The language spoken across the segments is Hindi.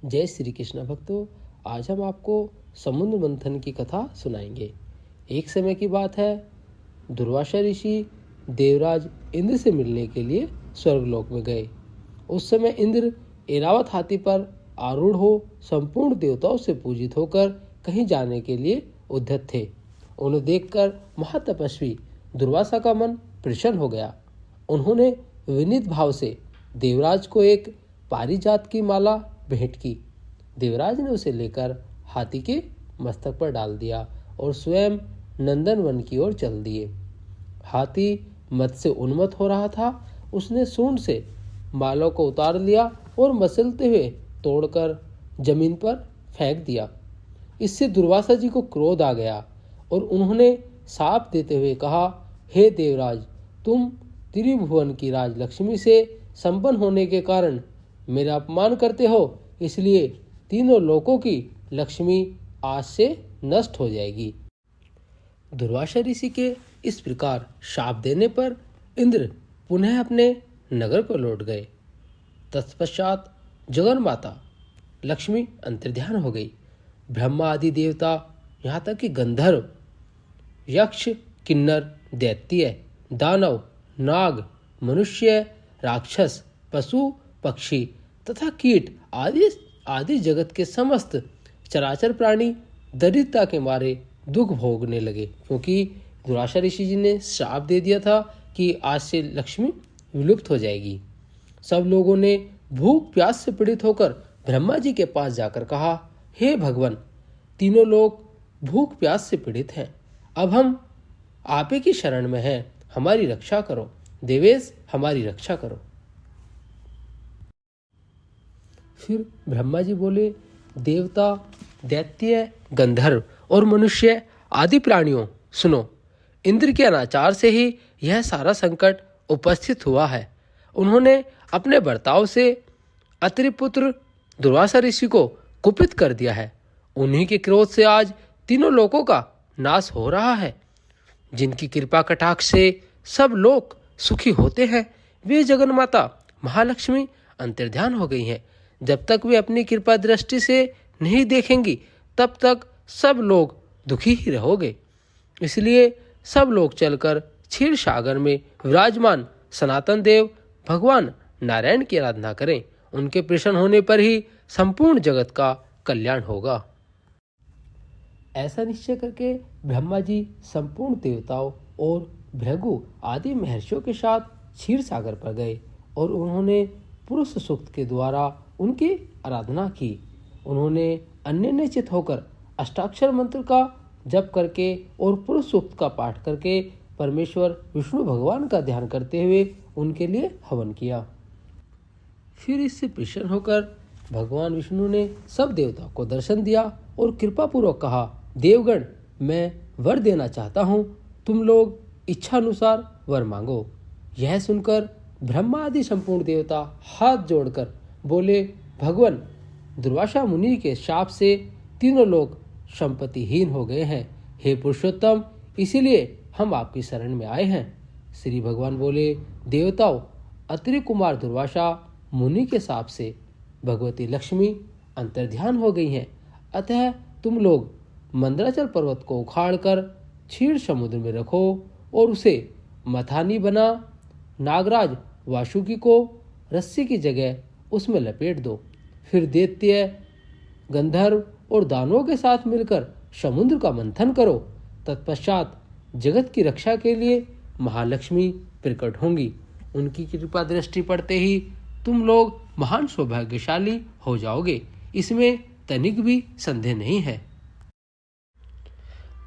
जय श्री कृष्ण भक्तों। आज हम आपको समुद्र मंथन की कथा सुनाएंगे। एक समय की बात है, दुर्वासा ऋषि देवराज इंद्र से मिलने के लिए स्वर्गलोक में गए। उस समय इंद्र ऐरावत हाथी पर आरूढ़ हो संपूर्ण देवताओं से पूजित होकर कहीं जाने के लिए उद्यत थे। उन्हें देखकर महातपस्वी दुर्वासा का मन प्रसन्न हो गया। उन्होंने विनीत भाव से देवराज को एक पारिजात की माला भेंट की। देवराज ने उसे लेकर हाथी के मस्तक पर डाल दिया और स्वयं नंदन वन की ओर चल दिए। हाथी मद से उन्मत्त हो रहा था। उसने सूंड से माला को उतार लिया और मसलते हुए तोड़कर जमीन पर फेंक दिया। इससे दुर्वासा जी को क्रोध आ गया और उन्होंने शाप देते हुए कहा, हे देवराज, तुम त्रिभुवन की राजलक्ष्मी से संपन्न होने के कारण मेरा अपमान करते हो, इसलिए तीनों लोकों की लक्ष्मी आज से नष्ट हो जाएगी। दुर्वासा ऋषि के इस प्रकार शाप देने पर इंद्र पुनः अपने नगर को लौट गए। तत्पश्चात जगन माता लक्ष्मी अंतर्ध्यान हो गई। ब्रह्मा आदि देवता, यहाँ तक कि गंधर्व, यक्ष, किन्नर, दैत्य, दानव, नाग, मनुष्य, राक्षस, पशु, पक्षी तथा कीट आदि जगत के समस्त चराचर प्राणी दरिद्रता के मारे दुख भोगने लगे, क्योंकि दुर्वासा ऋषि जी ने श्राप दे दिया था कि आज से लक्ष्मी विलुप्त हो जाएगी। सब लोगों ने भूख प्यास से पीड़ित होकर ब्रह्मा जी के पास जाकर कहा, हे भगवान, तीनों लोग भूख प्यास से पीड़ित हैं। अब हम आप ही की शरण में हैं, हमारी रक्षा करो। देवेश, हमारी रक्षा करो। फिर ब्रह्मा जी बोले, देवता, दैत्य, गंधर्व और मनुष्य आदि प्राणियों, सुनो। इंद्र के अनाचार से ही यह सारा संकट उपस्थित हुआ है। उन्होंने अपने बर्ताव से अत्रि पुत्र दुर्वासा ऋषि को कुपित कर दिया है। उन्हीं के क्रोध से आज तीनों लोकों का नाश हो रहा है। जिनकी कृपा कटाक्ष से सब लोग सुखी होते हैं, वे जगन्माता महालक्ष्मी अंतर्ध्यान हो गई हैं। जब तक वे अपनी कृपा दृष्टि से नहीं देखेंगी, तब तक सब लोग दुखी ही रहोगे। इसलिए सब लोग चलकर क्षीर सागर में विराजमान सनातन देव भगवान नारायण की आराधना करें। उनके प्रसन्न होने पर ही संपूर्ण जगत का कल्याण होगा। ऐसा निश्चय करके ब्रह्मा जी संपूर्ण देवताओं और भृगु आदि महर्षियों के साथ क्षीर सागर पर गए और उन्होंने पुरुष सूक्त के द्वारा उनकी आराधना की। उन्होंने अन्य चित होकर अष्टाक्षर मंत्र का जप करके और पुरुष सूक्त का पाठ करके परमेश्वर विष्णु भगवान का ध्यान करते हुए उनके लिए हवन किया। फिर इससे प्रसन्न होकर भगवान विष्णु ने सब देवताओं को दर्शन दिया और कृपा पूर्वक कहा, देवगण, मैं वर देना चाहता हूँ, तुम लोग इच्छा अनुसार वर मांगो। यह सुनकर ब्रह्मा आदि संपूर्ण देवता हाथ जोड़कर बोले, भगवान, दुर्वासा मुनि के शाप से तीनों लोग संपत्तिहीन हो गए हैं। हे पुरुषोत्तम, इसीलिए हम आपकी शरण में आए हैं। श्री भगवान बोले, देवताओं, अत्रि कुमार दुर्वासा मुनि के शाप से भगवती लक्ष्मी अंतर्ध्यान हो गई हैं। अतः तुम लोग मंदराचल पर्वत को उखाड़कर क्षीर समुद्र में रखो और उसे मथानी बना नागराज वासुकी को रस्सी की जगह उसमें लपेट दो। फिर दैत्य, गंधर्व और दानवों के साथ मिलकर समुद्र का मंथन करो। तत्पश्चात जगत की रक्षा के लिए महालक्ष्मी प्रकट होंगी। उनकी कृपा दृष्टि पड़ते ही तुम लोग महान सौभाग्यशाली हो जाओगे, इसमें तनिक भी संदेह नहीं है।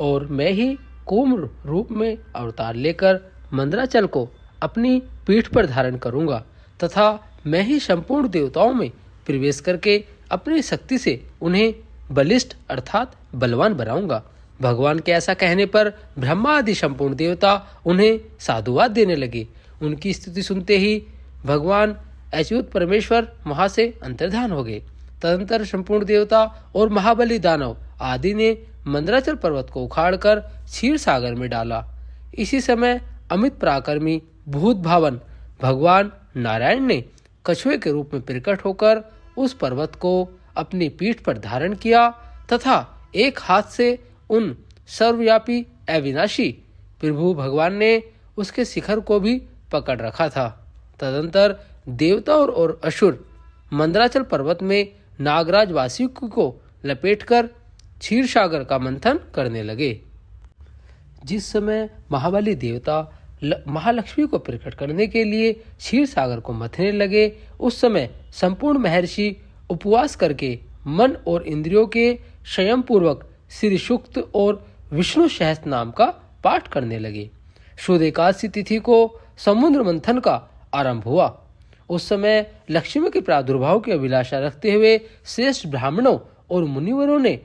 और मैं ही कूर्म रूप में अवतार लेकर मंदराचल को अपनी पीठ पर धारण करूंगा तथा मैं ही संपूर्ण देवताओं में प्रवेश करके अपनी शक्ति से उन्हें बलिष्ठ अर्थात बलवान बनाऊंगा। भगवान के ऐसा कहने पर ब्रह्मा आदि संपूर्ण देवता उन्हें साधुवाद देने लगे। उनकी स्तुति सुनते ही भगवान अच्युत परमेश्वर वहां से अंतर्धान हो गए। तदंतर संपूर्ण देवता और महाबली दानव आदि ने मंदराचल पर्वत को उखाड़कर क्षीर सागर में डाला। इसी समय अमित पराक्रमी भूत भावन भगवान नारायण ने कछुए के रूप में प्रकट होकर उस पर्वत को अपनी पीठ पर धारण किया तथा एक हाथ से उन सर्वव्यापी अविनाशी प्रभु भगवान ने उसके शिखर को भी पकड़ रखा था। तदंतर देवता और असुर मंदराचल पर्वत में नागराज वासुकी को लपेटकर क्षीर सागर का मंथन करने लगे। जिस समय महाबली देवता महालक्ष्मी को प्रकट करने के लिए क्षीर सागर को मथने लगे, उस समय संपूर्ण महर्षि उपवास करके मन और इंद्रियों के संयम पूर्वक श्री सूक्त और विष्णु सहस्त्र नाम का पाठ करने लगे। शुद्ध एकादशी तिथि को समुद्र मंथन का आरंभ हुआ। उस समय लक्ष्मी के प्रादुर्भाव की अभिलाषा रखते हुए श्रेष्ठ ब्राह्मणों और मुनिवरों ने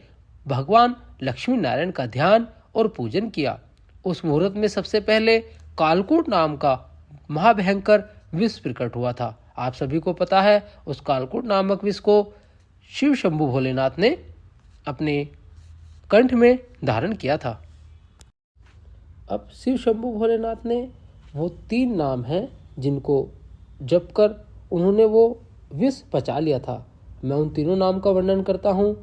भगवान लक्ष्मी नारायण का ध्यान और पूजन किया। उस मुहूर्त में सबसे पहले कालकूट नाम का महाभयंकर विष प्रकट हुआ था। आप सभी को पता है, उस कालकूट नामक विष को शिव शंभु भोलेनाथ ने अपने कंठ में धारण किया था। अब शिव शंभु भोलेनाथ ने वो 3 नाम हैं जिनको जप कर उन्होंने वो विष पचा लिया था। मैं उन तीनों नाम का वर्णन करता हूँ।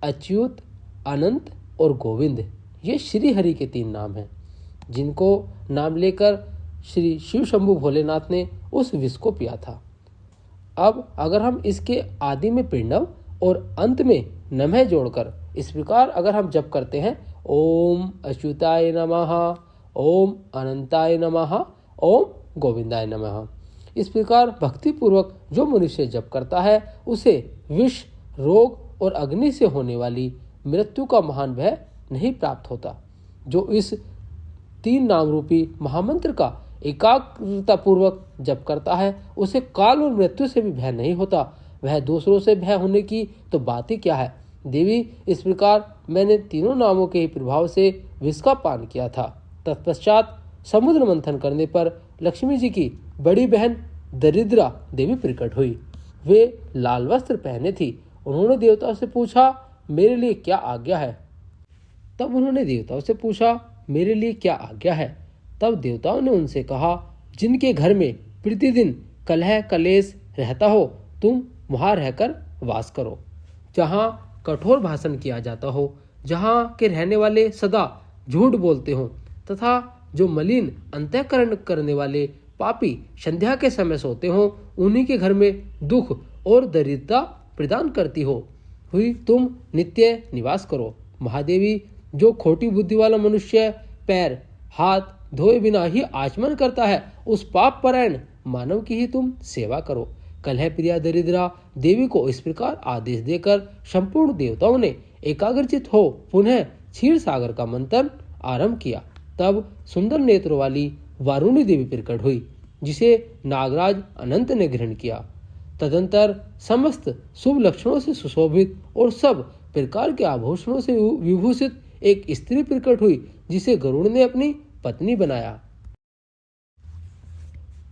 अच्युत, अनंत और गोविंद, ये श्री हरि के 3 नाम हैं जिनको नाम लेकर श्री शिव शंभु भोलेनाथ ने उस विष को पिया था। अब अगर हम इसके आदि में पिंडव और अंत में नमः जोड़कर इस प्रकार अगर हम जप करते हैं, ओम अच्युताय नमः, ओम अनंताय नमः, ओम गोविंदाय नमः, इस प्रकार भक्ति पूर्वक जो मनुष्य जप करता है उसे विष, रोग और अग्नि से होने वाली मृत्यु का महान भय नहीं प्राप्त होता। जो इस 3 नाम रूपी महामंत्र का एकाग्रता पूर्वक जप करता है उसे काल और मृत्यु से भी भय नहीं होता। वह दूसरों से भय होने की तो बात ही क्या है। देवी, इस प्रकार मैंने तीनों नामों के ही प्रभाव से विष का पान किया था। तत्पश्चात समुद्र मंथन करने पर लक्ष्मी जी की बड़ी बहन दरिद्रा देवी प्रकट हुई। वे लाल वस्त्र पहने थी। उन्होंने देवताओं से पूछा, मेरे लिए क्या आज्ञा है। तब देवताओं ने उनसे कहा, जिनके घर में प्रतिदिन कलह कलेश रहता हो, तुम वहां रहकर वास करो। जहाँ कठोर भाषण किया जाता हो, जहाँ के रहने वाले सदा झूठ बोलते हो तथा जो मलिन अंतःकरण करने वाले पापी संध्या के समय सोते हो, उन्हीं के घर में दुख और दरिद्रता प्रदान करती हो हुई तुम नित्य निवास करो। महादेवी, जो खोटी बुद्धि वाला मनुष्य पैर हाथ धोए बिना ही आचमन करता है, उस पाप परायण मानव की ही तुम सेवा करो। कलह प्रिया दरिद्रा देवी को इस प्रकार आदेश देकर संपूर्ण देवताओं ने एकाग्रचित हो पुनः क्षीर सागर का मंथन आरंभ किया। तब सुंदर नेत्रों वाली वारुणी देवी प्रकट हुई, जिसे नागराज अनंत ने ग्रहण किया। तदंतर समस्त शुभ लक्षणों से सुशोभित और सब प्रकार के आभूषणों से विभूषित एक स्त्री प्रकट हुई, जिसे गरुड़ ने अपनी पत्नी बनाया।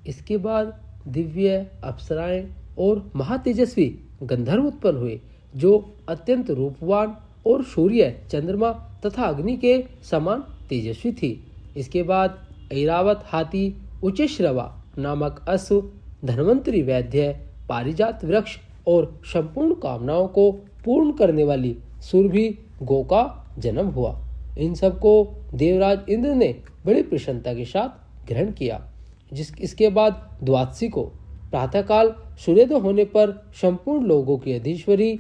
इसके बाद दिव्य अप्सराएं और महातेजस्वी गंधर्व उत्पन्न हुए, जो अत्यंत रूपवान और सूर्य, चंद्रमा तथा अग्नि के समान तेजस्वी थी। इसके बाद ऐरावत हाथी, उच्चश्रवा नामक अश्व, धन्वंतरी वैद्य, पारिजात वृक्ष और संपूर्ण कामनाओं को पूर्ण करने वाली सुरभि गो का जन्म हुआ। इन सबको देवराज इंद्र ने बड़ी प्रसन्नता के साथ ग्रहण किया। इसके बाद द्वादशी को प्रातःकाल सूर्योदय होने पर संपूर्ण लोगों की अधीश्वरी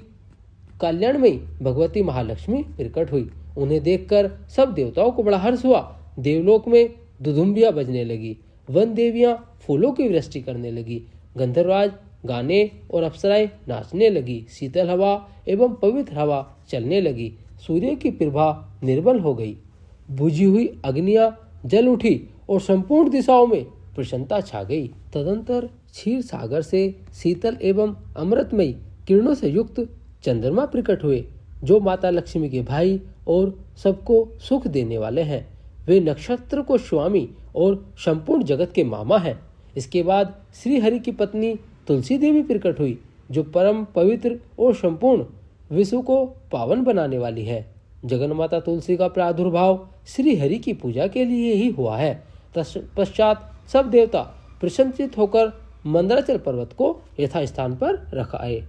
कल्याणमयी भगवती महालक्ष्मी प्रकट हुई। उन्हें देखकर सब देवताओं को बड़ा हर्ष हुआ। देवलोक में दुदुम्बियां बजने लगी, वन देवियां फूलों की वृष्टि करने लगी, गंधर्वराज गाने और अप्सराएं नाचने लगी, शीतल हवा एवं पवित्र हवा चलने लगी, सूर्य की प्रभा निर्बल हो गई, बुझी हुई अग्नियां जल उठी और संपूर्ण दिशाओं में प्रसन्नता छा गई। तदंतर क्षीर सागर से शीतल एवं अमृतमयी किरणों से युक्त चंद्रमा प्रकट हुए, जो माता लक्ष्मी के भाई और सबको सुख देने वाले हैं। वे नक्षत्र को स्वामी और संपूर्ण जगत के मामा हैं। इसके बाद श्री हरि की पत्नी तुलसी देवी प्रकट हुई, जो परम पवित्र और संपूर्ण विश्व को पावन बनाने वाली है। जगन्माता तुलसी का प्रादुर्भाव श्री हरि की पूजा के लिए ही हुआ है। तत्पश्चात सब देवता प्रसन्नचित होकर मंदराचल पर्वत को यथास्थान पर रख आए।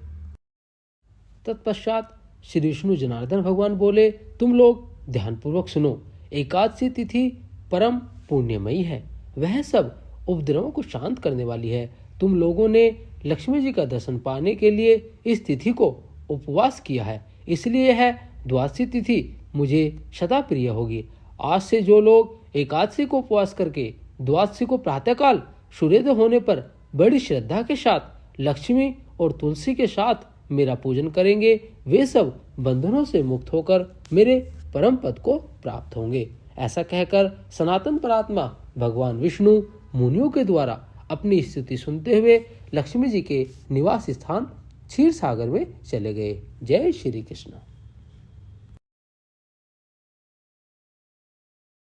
तत्पश्चात श्री विष्णु जनार्दन भगवान बोले, तुम लोग ध्यानपूर्वक सुनो। एकादशी तिथि परम पुण्यमयी है, वह सब उपद्रवों को शांत करने वाली है। तुम लोगों ने लक्ष्मी जी का दर्शन पाने के लिए इस तिथि को उपवास किया है, इसलिए यह द्वादशी तिथि मुझे सदा प्रिय होगी। आज से जो लोग एकादशी को उपवास करके द्वादशी को प्रातःकाल सूर्योदय होने पर बड़ी श्रद्धा के साथ लक्ष्मी और तुलसी के साथ मेरा पूजन करेंगे, वे सब बंधनों से मुक्त होकर मेरे परम पद को प्राप्त होंगे। ऐसा कहकर सनातन परात्मा भगवान विष्णु मुनियों के द्वारा अपनी स्तुति सुनते हुए लक्ष्मी जी के निवास स्थान क्षीर सागर में चले गए। जय श्री कृष्ण।